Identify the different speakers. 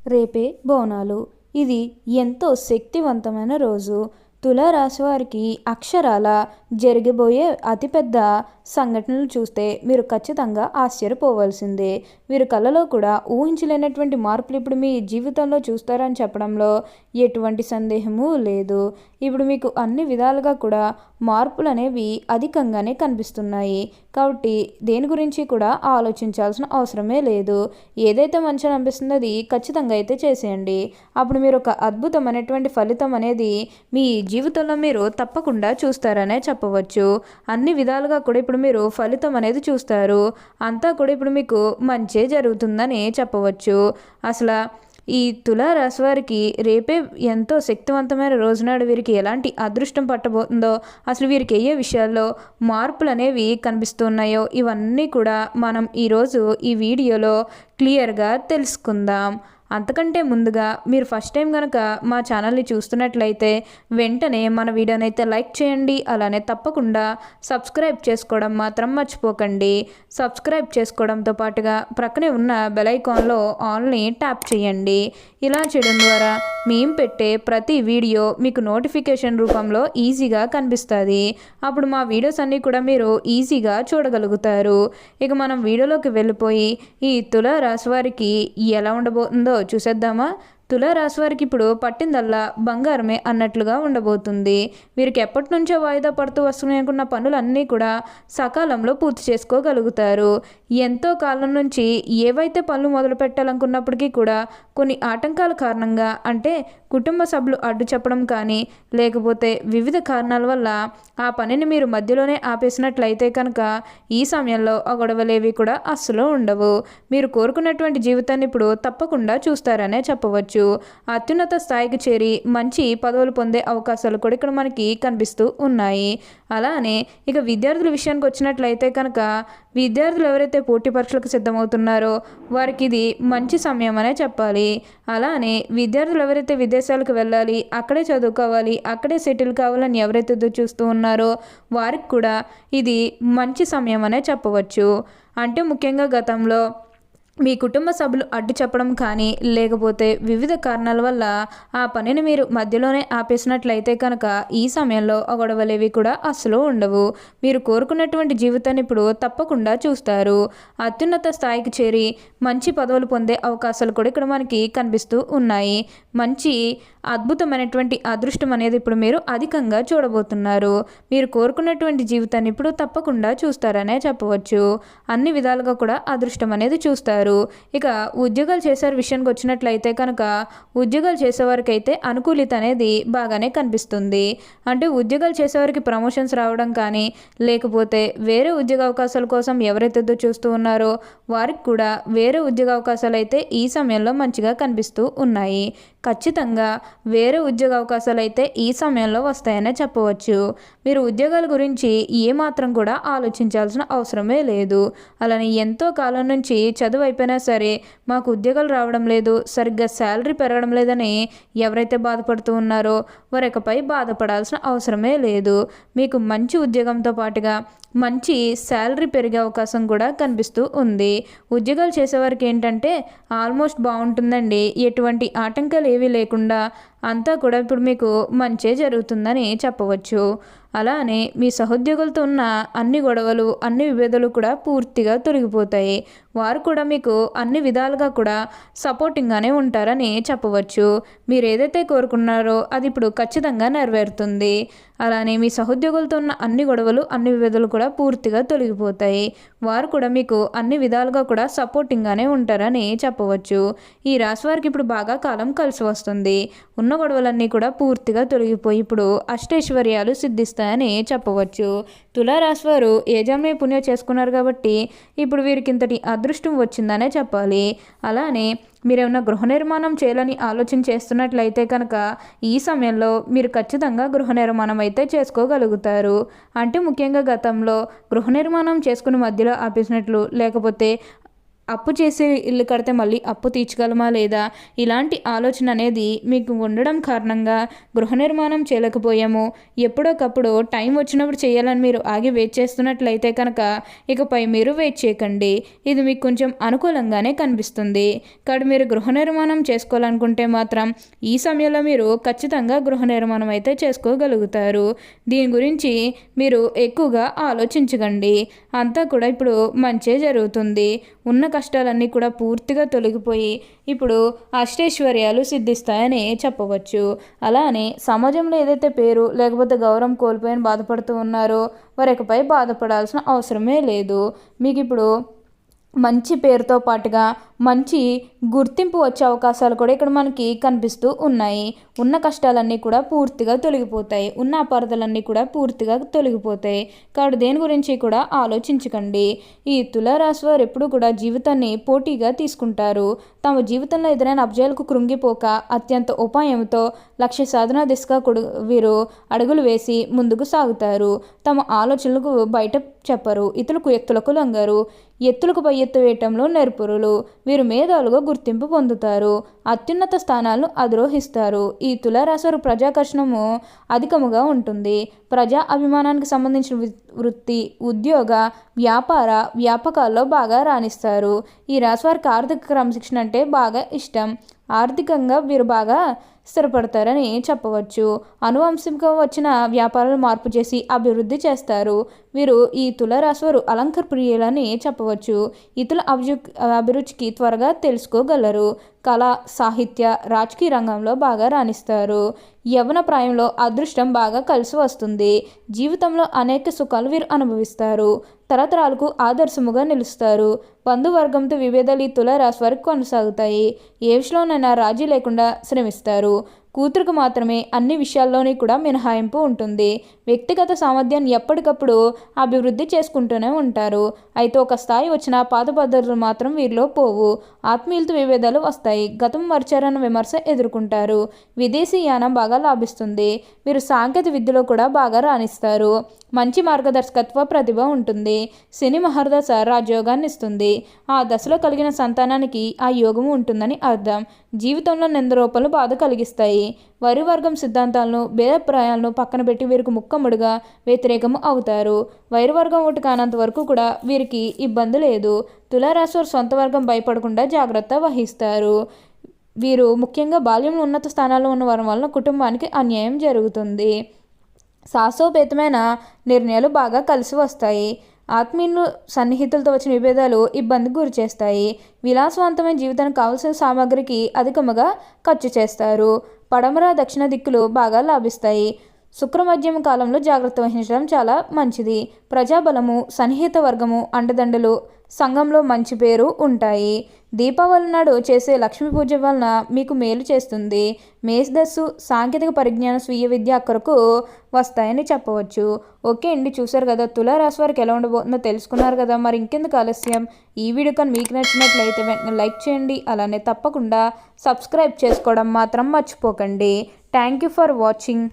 Speaker 1: రేపే బోనాలు. ఇది ఎంతో శక్తివంతమైన రోజు. తులారాశి వారికి అక్షరాల జరగబోయే అతిపెద్ద సంఘటనలు చూస్తే మీరు ఖచ్చితంగా ఆశ్చర్యపోవాల్సిందే. వీరు కలలో కూడా ఊహించలేనటువంటి మార్పులు ఇప్పుడు మీ జీవితంలో చూస్తారని చెప్పడంలో ఎటువంటి సందేహము లేదు. ఇప్పుడు మీకు అన్ని విధాలుగా కూడా మార్పులు అనేవి అధికంగానే కనిపిస్తున్నాయి. కాబట్టి దేని గురించి కూడా ఆలోచించాల్సిన అవసరమే లేదు. ఏదైతే మంచిగా అనిపిస్తుందో అది ఖచ్చితంగా అయితే చేసేయండి. అప్పుడు మీరు ఒక అద్భుతమైనటువంటి ఫలితం అనేది మీ జీవితంలో మీరు తప్పకుండా చూస్తారనే చెప్పవచ్చు. అన్ని విధాలుగా కూడా ఇప్పుడు మీరు ఫలితం అనేది చూస్తారు. అంతా కూడా ఇప్పుడు మీకు మంచే జరుగుతుందని చెప్పవచ్చు. అసలు ఈ తులారాశి వారికి రేపే ఎంతో శక్తివంతమైన రోజునాడు వీరికి ఎలాంటి అదృష్టం పట్టబోతుందో, అసలు వీరికి ఏ విషయాల్లో మార్పులు అనేవి కనిపిస్తున్నాయో ఇవన్నీ కూడా మనం ఈరోజు ఈ వీడియోలో క్లియర్గా తెలుసుకుందాం. అంతకంటే ముందుగా మీరు ఫస్ట్ టైం కనుక మా ఛానల్ని చూస్తున్నట్లయితే వెంటనే మన వీడియోని అయితే లైక్ చేయండి. అలానే తప్పకుండా సబ్స్క్రైబ్ చేసుకోవడం మాత్రం మర్చిపోకండి. సబ్స్క్రైబ్ చేసుకోవడంతో పాటుగా ప్రక్కనే ఉన్న బెల్ ఐకాన్లో ఆల్ని ట్యాప్ చేయండి. ఇలా చేయడం ద్వారా మేము పెట్టే ప్రతి వీడియో మీకు నోటిఫికేషన్ రూపంలో ఈజీగా కనిపిస్తుంది. అప్పుడు మా వీడియోస్ అన్నీ కూడా మీరు ఈజీగా చూడగలుగుతారు. ఇక మనం వీడియోలోకి వెళ్ళిపోయి ఈ తులారాశి వారికి ఎలా ఉండబోతుందో చూసేద్దామా. తులారాశి వారికి ఇప్పుడు పట్టిందల్లా బంగారమే అన్నట్లుగా ఉండబోతుంది. వీరికి ఎప్పటి నుంచో వాయిదా పడుతూ వస్తున్నాయి అనుకున్న పనులన్నీ కూడా సకాలంలో పూర్తి చేసుకోగలుగుతారు. ఎంతో కాలం నుంచి ఏవైతే పనులు మొదలు పెట్టాలనుకున్నప్పటికీ కూడా కొన్ని ఆటంకాల కారణంగా, అంటే కుటుంబ సభ్యులు అడ్డు చెప్పడం కానీ లేకపోతే వివిధ కారణాల వల్ల ఆ పనిని మీరు మధ్యలోనే ఆపేసినట్లయితే కనుక ఈ సమయంలో ఆ గొడవలేవి కూడా అస్సలు ఉండవు. మీరు కోరుకున్నటువంటి జీవితాన్ని ఇప్పుడు తప్పకుండా చూస్తారనే చెప్పవచ్చు. అత్యున్నత స్థాయికి చేరి మంచి పదవులు పొందే అవకాశాలు కూడా ఇక్కడ మనకి కనిపిస్తూ ఉన్నాయి. అలానే ఇక విద్యార్థుల విషయానికి వచ్చినట్లయితే కనుక విద్యార్థులు ఎవరైతే పోటీ పరీక్షలకు సిద్ధమవుతున్నారో వారికి ఇది మంచి సమయం అనే చెప్పాలి. అలానే విద్యార్థులు ఎవరైతే విదేశాలకు వెళ్ళాలి, అక్కడే చదువుకోవాలి, అక్కడే సెటిల్ కావాలని ఎవరైతే చూస్తూ ఉన్నారో వారికి కూడా ఇది మంచి సమయం అనే చెప్పవచ్చు. అంటే ముఖ్యంగా గతంలో మీ కుటుంబ సభ్యులు అడ్డు చెప్పడం కానీ లేకపోతే వివిధ కారణాల వల్ల ఆ పనిని మీరు మధ్యలోనే ఆపేసినట్లయితే కనుక ఈ సమయంలో ఆ గొడవలేవి కూడా అస్సలు ఉండవు. మీరు కోరుకున్నటువంటి జీవితాన్ని ఇప్పుడు తప్పకుండా చూస్తారు. అత్యున్నత స్థాయికి చేరి మంచి పదవులు పొందే అవకాశాలు కూడా ఇక్కడ మనకి కనిపిస్తూ ఉన్నాయి. మంచి అద్భుతమైనటువంటి అదృష్టం అనేది ఇప్పుడు మీరు అధికంగా చూడబోతున్నారు. మీరు కోరుకున్నటువంటి జీవితాన్ని ఇప్పుడు తప్పకుండా చూస్తారనే చెప్పవచ్చు. అన్ని విధాలుగా కూడా అదృష్టం అనేది చూస్తారు. ఇక ఉద్యోగాలు చేసే విషయానికి వచ్చినట్లయితే కనుక ఉద్యోగాలు చేసేవారికి అయితే అనుకూలిత అనేది బాగానే కనిపిస్తుంది. అంటే ఉద్యోగాలు చేసేవారికి ప్రమోషన్స్ రావడం కానీ లేకపోతే వేరే ఉద్యోగ అవకాశాల కోసం ఎవరైతే చూస్తూ ఉన్నారో వారికి కూడా వేరే ఉద్యోగ అవకాశాలు అయితే ఈ సమయంలో మంచిగా కనిపిస్తూ ఉన్నాయి. ఖచ్చితంగా వేరే ఉద్యోగ అవకాశాలు అయితే ఈ సమయంలో వస్తాయనే చెప్పవచ్చు. మీరు ఉద్యోగాల గురించి ఏమాత్రం కూడా ఆలోచించాల్సిన అవసరమే లేదు. అలానే ఎంతో కాలం నుంచి చదువు అయిపోయినా సరే మాకు ఉద్యోగాలు రావడం లేదు, సరిగ్గా శాలరీ పెరగడం లేదని ఎవరైతే బాధపడుతూ ఉన్నారో వారికపై బాధపడాల్సిన అవసరమే లేదు. మీకు మంచి ఉద్యోగంతో పాటుగా మంచి శాలరీ పెరిగే అవకాశం కూడా కనిపిస్తూ ఉంది. ఉద్యోగాలు చేసేవారికి ఏంటంటే ఆల్మోస్ట్ బాగుంటుందండి. ఎటువంటి ఆటంకాలు ఏవీ లేకుండా అంతా కూడా ఇప్పుడు మీకు మంచే జరుగుతుందని చెప్పవచ్చు. అలానే మీ సహోద్యోగులతో ఉన్న అన్ని గొడవలు, అన్ని విభేదాలు కూడా పూర్తిగా తొలగిపోతాయి. వారు కూడా మీకు అన్ని విధాలుగా కూడా సపోర్టింగ్గానే ఉంటారని చెప్పవచ్చు. మీరు ఏదైతే కోరుకున్నారో అది ఇప్పుడు ఖచ్చితంగా నెరవేరుతుంది. అలానే మీ సహోద్యోగులతో ఉన్న అన్ని గొడవలు, అన్ని విభేదాలు కూడా పూర్తిగా తొలగిపోతాయి. వారు కూడా మీకు అన్ని విధాలుగా కూడా సపోర్టింగ్గానే ఉంటారని చెప్పవచ్చు. ఈ రాశి వారికి ఇప్పుడు బాగా కాలం కలిసి వస్తుంది. ఉన్న గొడవలన్నీ కూడా పూర్తిగా తొలగిపోయి ఇప్పుడు అష్టైశ్వర్యాలు సిద్ధిస్తాయని చెప్పవచ్చు. తులారాశి వారు ఏజామే పుణ్యం చేసుకున్నారు కాబట్టి ఇప్పుడు వీరికి ఇంతటి అదృష్టం వచ్చిందనే చెప్పాలి. అలానే మీరేమన్నా గృహ నిర్మాణం చేయాలని ఆలోచన చేస్తున్నట్లయితే కనుక ఈ సమయంలో మీరు ఖచ్చితంగా గృహ నిర్మాణం అయితే చేసుకోగలుగుతారు. అంటే ముఖ్యంగా గతంలో గృహ నిర్మాణం చేసుకుని మధ్యలో ఆపేసినట్లు లేకపోతే అప్పు చేసి ఇల్లు కడితే మళ్ళీ అప్పు తీర్చగలమా లేదా, ఇలాంటి ఆలోచన అనేది మీకు ఉండడం కారణంగా గృహ నిర్మాణం చేయలేకపోయాము. ఎప్పుడోకప్పుడు టైం వచ్చినప్పుడు చేయాలని మీరు ఆగి వెయిట్ చేస్తున్నట్లయితే కనుక ఇకపై మీరు వెయిట్ చేయకండి. ఇది మీకు కొంచెం అనుకూలంగానే కనిపిస్తుంది. కాబట్టి మీరు గృహ నిర్మాణం చేసుకోవాలనుకుంటే మాత్రం ఈ సమయంలో మీరు ఖచ్చితంగా గృహ నిర్మాణం అయితే చేసుకోగలుగుతారు. దీని గురించి మీరు ఎక్కువగా ఆలోచించకండి. అంతా కూడా ఇప్పుడు మంచే జరుగుతుంది. ఉన్న కష్టాలన్నీ కూడా పూర్తిగా తొలగిపోయి ఇప్పుడు అష్టైశ్వర్యాలు సిద్ధిస్తాయని చెప్పవచ్చు. అలానే సమాజంలో ఏదైతే పేరు లేకపోతే గౌరవం కోల్పోయిన బాధపడుతూ ఉన్నారో వారికపై బాధపడాల్సిన అవసరమే లేదు. మీకు ఇప్పుడు మంచి పేరుతో పాటుగా మంచి గుర్తింపు వచ్చే అవకాశాలు కూడా ఇక్కడ మనకి కనిపిస్తూ ఉన్నాయి. ఉన్న కష్టాలన్నీ కూడా పూర్తిగా తొలగిపోతాయి. ఉన్న అపార్థాలన్నీ కూడా పూర్తిగా తొలగిపోతాయి. కాబట్టి దేని గురించి కూడా ఆలోచించకండి. ఈ తులారాశి వారు ఎప్పుడు కూడా జీవితాన్ని పోటీగా తీసుకుంటారు. తమ జీవితంలో ఎదురైన అబ్జయాలకు కృంగిపోక అత్యంత ఉపాయంతో లక్ష్య సాధన దిశగా వీరు అడుగులు వేసి ముందుకు సాగుతారు. తమ ఆలోచనలకు బయట చెప్పరు. ఇతరులకు ఎత్తులకు లొంగరు. ఎత్తులకు పై ఎత్తు వేయటంలో నెర్పురులు. వీరు మేధాలుగా గుర్తింపు పొందుతారు. అత్యున్నత స్థానాలను అధిరోహిస్తారు. ఈ తులారాశి ప్రజాకర్షణము అధికముగా ఉంటుంది. ప్రజా అభిమానానికి సంబంధించిన వృత్తి, ఉద్యోగ, వ్యాపార వ్యాపకాల్లో బాగా రాణిస్తారు. ఈ రాశి వారికి ఆర్థిక క్రమశిక్షణ అంటే బాగా ఇష్టం. ఆర్థికంగా వీరు బాగా స్థిరపడతారని చెప్పవచ్చు. అనువంశంగా వచ్చిన వ్యాపారాలు మార్పు చేసి అభివృద్ధి చేస్తారు. వీరు ఈ తులారాశి వారు అలంకర ప్రియులని చెప్పవచ్చు. ఇతరుల అభిరుచికి త్వరగా తెలుసుకోగలరు. కళ, సాహిత్య, రాజకీయ రంగంలో బాగా రాణిస్తారు. యవ్వన ప్రాయంలో అదృష్టం బాగా కలిసి వస్తుంది. జీవితంలో అనేక సుఖాలు వీరు అనుభవిస్తారు. తరతరాలకు ఆదర్శముగా నిలుస్తారు. బంధువర్గంతో విభేదాలు ఈ తులారాశి వారికి కొనసాగుతాయి. ఏ విషయంలోనైనా రాజీ లేకుండా శ్రమిస్తారు. కూతురుకు మాత్రమే అన్ని విషయాల్లోని కూడా మినహాయింపు ఉంటుంది. వ్యక్తిగత సామర్థ్యాన్ని ఎప్పటికప్పుడు అభివృద్ధి చేసుకుంటూనే ఉంటారు. అయితే ఒక స్థాయి వచ్చిన పాత పద్ధతులు మాత్రం వీరిలో పోవు. ఆత్మీయులతో విభేదాలు వస్తాయి. గతం మర్చారన్న విమర్శ ఎదుర్కొంటారు. విదేశీ యానం బాగా లాభిస్తుంది. వీరు సాంకేతిక విద్యలో కూడా బాగా రాణిస్తారు. మంచి మార్గదర్శకత్వ ప్రతిభ ఉంటుంది. శని మహర్దశ రాజయోగాన్ని ఇస్తుంది. ఆ దశలో కలిగిన సంతానానికి ఆ యోగము ఉంటుందని అర్థం. జీవితంలో నిందరూపాలు బాధ కలిగిస్తాయి. వరి వర్గం సిద్ధాంతాలను, భేదప్రాయాలను పక్కన పెట్టి వీరికి ముక్కముడుగా వ్యతిరేకము అవుతారు. వైరువర్గం ఒకటి కానంత వరకు కూడా వీరికి ఇబ్బంది లేదు. తులారాశి వారు సొంత వర్గం భయపడకుండా జాగ్రత్త వహిస్తారు. వీరు ముఖ్యంగా బాల్యంలో ఉన్నత స్థానాల్లో ఉన్న వారి వలన కుటుంబానికి అన్యాయం జరుగుతుంది. సాహసోపేతమైన నిర్ణయాలు బాగా కలిసి వస్తాయి. ఆత్మీయులు, సన్నిహితులతో వచ్చిన విభేదాలు ఇబ్బందికి గురి చేస్తాయి. విలాసవంతమైన జీవితానికి కావలసిన సామాగ్రికి అధికముగా ఖర్చు చేస్తారు. పడమర, దక్షిణ దిక్కులు బాగా లాభిస్తాయి. శుక్రమధ్యమ కాలంలో జాగ్రత్త వహించడం చాలా మంచిది. ప్రజాబలము, సన్నిహిత వర్గము, అండదండలు, సంఘంలో మంచి పేరు ఉంటాయి. దీపావళి నాడు చేసే లక్ష్మీ పూజ వలన మీకు మేలు చేస్తుంది. మేధస్సు, సాంకేతిక పరిజ్ఞానం, స్వీయ విద్య అక్కరకు వస్తాయని చెప్పవచ్చు. ఓకే అండి, చూసారు కదా తులారాశి వారికి ఎలా ఉండబోతుందో తెలుసుకున్నారు కదా. మరి ఇంకెందుకు ఆలస్యం, ఈ వీడియో కానీ మీకు నచ్చినట్లయితే వెంటనే లైక్ చేయండి. అలానే తప్పకుండా సబ్స్క్రైబ్ చేసుకోవడం మాత్రం మర్చిపోకండి. Thank you for watching.